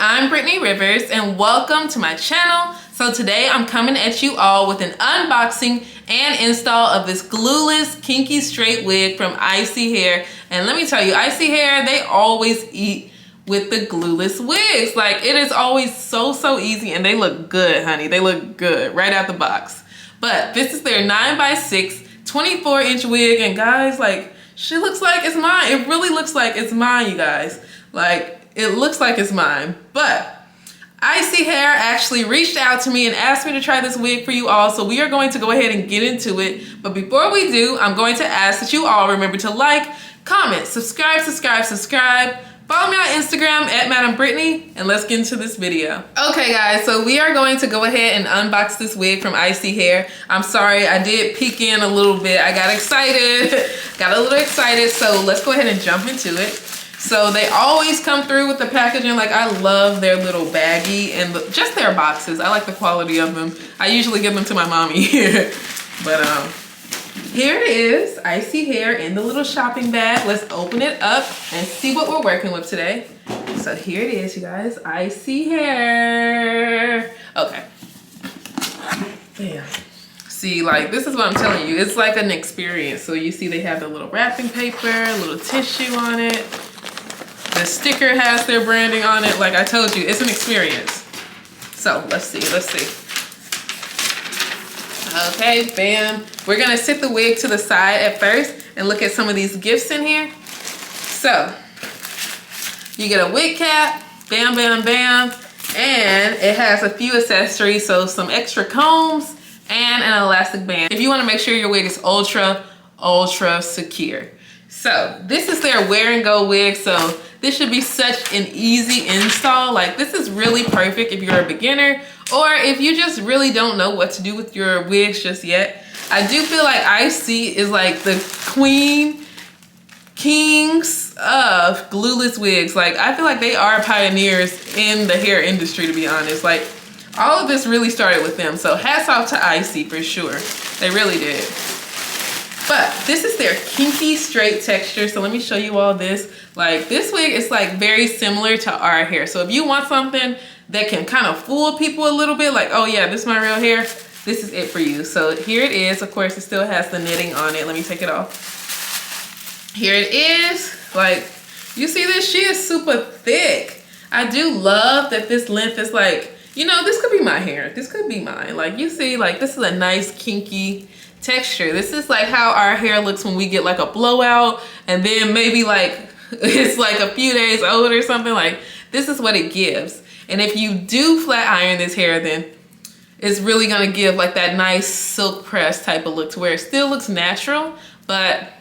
I'm Brittany Rivers and welcome to my channel. So today I'm coming at you all with an unboxing and install of this Glueless Kinky Straight Wig from Isee Hair. And let me tell you, Isee Hair, they always eat with the glueless wigs. Like, it is always so easy, and they look good, honey. They look good right out the box. But this is their 9x6 24-inch wig, and guys, like, she looks like it's mine. It really looks like it's mine, you guys. Like, it looks like it's mine. But Isee Hair actually reached out to me and asked me to try this wig for you all, so we are going to go ahead and get into it. But before we do, I'm going to ask that you all remember to like, comment, subscribe. Follow me on Instagram at Madam Brittany, and let's get into this video. Okay guys, so we are going to go ahead and unbox this wig from Isee Hair. I'm sorry, I did peek in a little bit. I got excited, got a little excited, so let's go ahead and jump into it. So they always come through with the packaging. Like, I love their little baggie and just their boxes. I like the quality of them. I usually give them to my mommy here. But here it is, Isee Hair in the little shopping bag. Let's open it up and see what we're working with today. So here it is, you guys, Isee Hair. Okay. Bam. See, like, this is what I'm telling you. It's like an experience. So you see they have the little wrapping paper, a little tissue on it. The sticker has their branding on it. Like I told you, it's an experience. So let's see. Okay, bam. We're gonna sit the wig to the side at first and look at some of these gifts in here. So you get a wig cap, bam, and it has a few accessories. So some extra combs and an elastic band if you want to make sure your wig is ultra secure. So this is their wear and go wig, so this should be such an easy install. Like, this is really perfect if you're a beginner or if you just really don't know what to do with your wigs just yet. I do feel like Isee is like the kings of glueless wigs. Like, I feel like they are pioneers in the hair industry, to be honest. Like, all of this really started with them. So hats off to Isee for sure. They really did. But this is their kinky straight texture. So let me show you all this. Like, this wig is like very similar to our hair. So if you want something that can kind of fool people a little bit, like, oh yeah, this is my real hair, this is it for you. So here it is. Of course, it still has the knitting on it. Let me take it off. Here it is. Like, you see this? She is super thick. I do love that this length is like, you know, this could be my hair. This could be mine. Like, you see, like, this is a nice kinky texture. This is like how our hair looks when we get like a blowout and then maybe like it's like a few days old or something. Like, this is what it gives. And if you do flat iron this hair, then it's really gonna give like that nice silk press type of look to where it still looks natural, but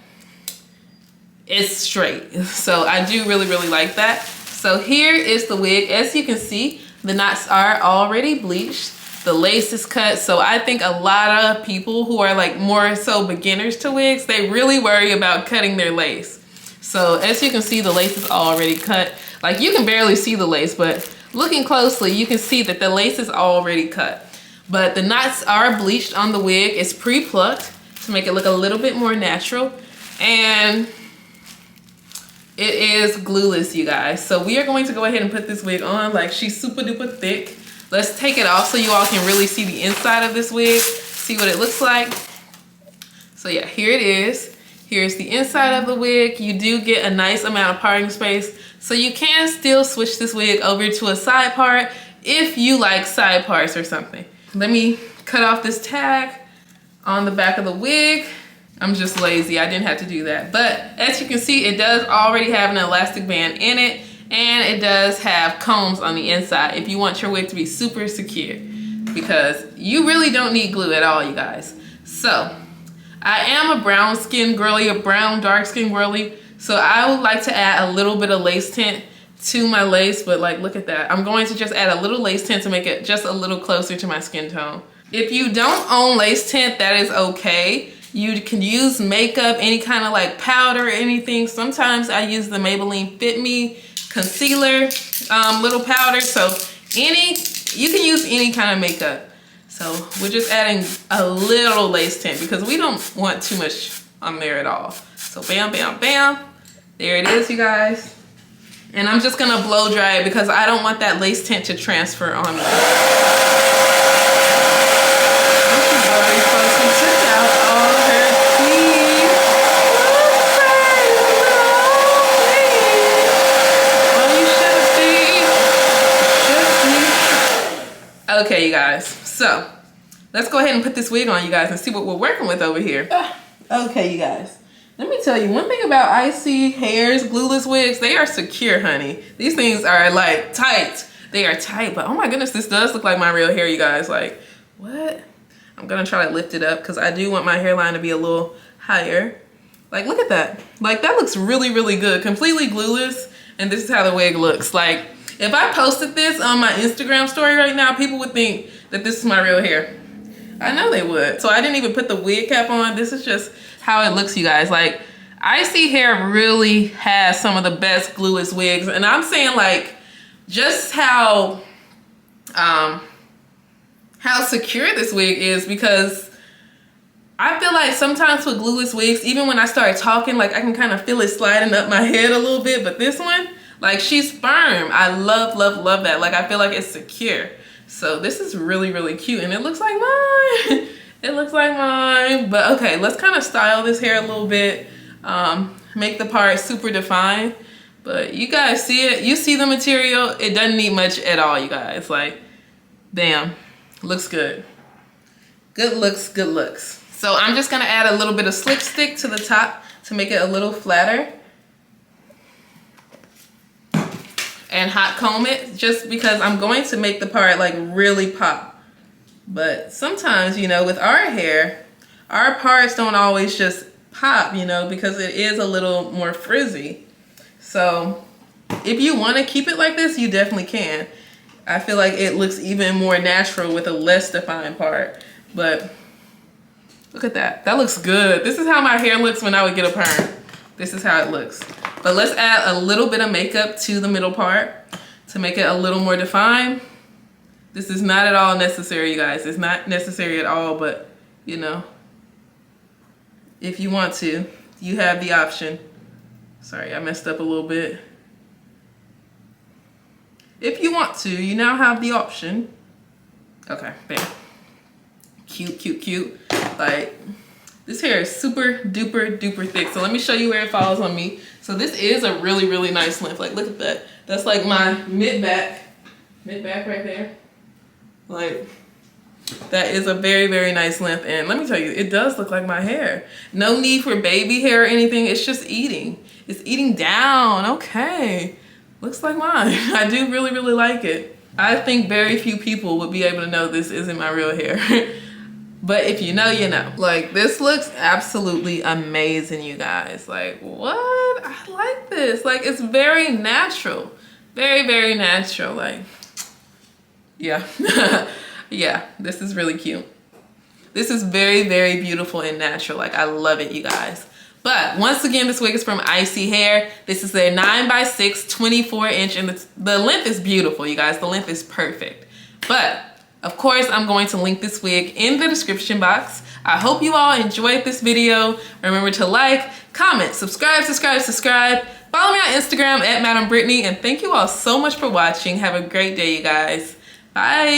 it's straight. So I do really like that. So here is the wig. As you can see, the knots are already bleached. The lace is cut. So I think a lot of people who are like more so beginners to wigs, they really worry about cutting their lace. So as you can see, the lace is already cut. Like, you can barely see the lace, but looking closely, you can see that the lace is already cut. But the knots are bleached on the wig. It's pre-plucked to make it look a little bit more natural. And it is glueless, you guys. So we are going to go ahead and put this wig on. Like, she's super duper thick. Let's take it off so you all can really see the inside of this wig, see what it looks like. So yeah, here it is. Here's the inside of the wig. You do get a nice amount of parting space, so you can still switch this wig over to a side part if you like side parts or something. Let me cut off this tag on the back of the wig. I'm just lazy, I didn't have to do that. But as you can see, it does already have an elastic band in it. And it does have combs on the inside if you want your wig to be super secure, because you really don't need glue at all, you guys. So I am a brown skin girly, a brown dark skin girly. So I would like to add a little bit of lace tint to my lace, but like, look at that. I'm going to just add a little lace tint to make it just a little closer to my skin tone. If you don't own lace tint, that is okay. You can use makeup, any kind of like powder or anything. Sometimes I use the Maybelline Fit Me concealer little powder. So you can use any kind of makeup. So we're just adding a little lace tint because we don't want too much on there at all. So bam. There it is, you guys. And I'm just gonna blow dry it because I don't want that lace tint to transfer on me. Okay, you guys, so let's go ahead and put this wig on, you guys, and see what we're working with over here. Okay, you guys, let me tell you one thing about Isee Hair's glueless wigs. They are secure, honey. These things are like tight. They are tight, but oh my goodness, this does look like my real hair, you guys. Like, what? I'm gonna try to lift it up because I do want my hairline to be a little higher. Like, look at that. Like, that looks really, really good. Completely glueless, and this is how the wig looks. Like, if I posted this on my Instagram story right now, people would think that this is my real hair. I know they would. So I didn't even put the wig cap on. This is just how it looks, you guys. Like, Isee Hair really has some of the best glueless wigs. And I'm saying, like, just how secure this wig is, because I feel like sometimes with glueless wigs, even when I start talking, like, I can kind of feel it sliding up my head a little bit. But this one, like, she's firm. I love, love, love that. Like, I feel like it's secure. So this is really, really cute. And it looks like mine. It looks like mine. But okay, let's kind of style this hair a little bit. Make the part super defined. But you guys see it. You see the material. It doesn't need much at all, you guys. Like, damn. Looks good. Good looks, good looks. So I'm just going to add a little bit of slick stick to the top to make it a little flatter. And hot comb it, just because I'm going to make the part like really pop. But sometimes, you know, with our hair, our parts don't always just pop, you know, because it is a little more frizzy. So if you want to keep it like this, you definitely can. I feel like it looks even more natural with a less defined part. But look at that. That looks good. This is how my hair looks when I would get a perm. This is how it looks. But let's add a little bit of makeup to the middle part to make it a little more defined. This is not at all necessary, you guys. It's not necessary at all, but you know, if you want to, you have the option. Sorry, I messed up a little bit. If you want to, you now have the option. Okay, bam. Cute, cute, cute. Like, this hair is super duper duper thick. So let me show you where it falls on me. So this is a really, really nice length. Like, look at that. That's like my mid-back right there. Like, that is a very, very nice length. And let me tell you, it does look like my hair. No need for baby hair or anything. It's just eating. It's eating down. Okay. Looks like mine. I do really, really like it. I think very few people would be able to know this isn't my real hair. But if you know, you know. Like, this looks absolutely amazing, you guys. Like, what? I like this. Like, it's very natural. Very, very natural. Like, yeah. Yeah, this is really cute. This is very, very beautiful and natural. Like, I love it, you guys. But once again, this wig is from Isee Hair. This is a 9x6, 24-inch, and the length is beautiful, you guys. The length is perfect. But of course, I'm going to link this wig in the description box. I hope you all enjoyed this video. Remember to like, comment, subscribe. Follow me on Instagram at Madam Brittany. And thank you all so much for watching. Have a great day, you guys. Bye.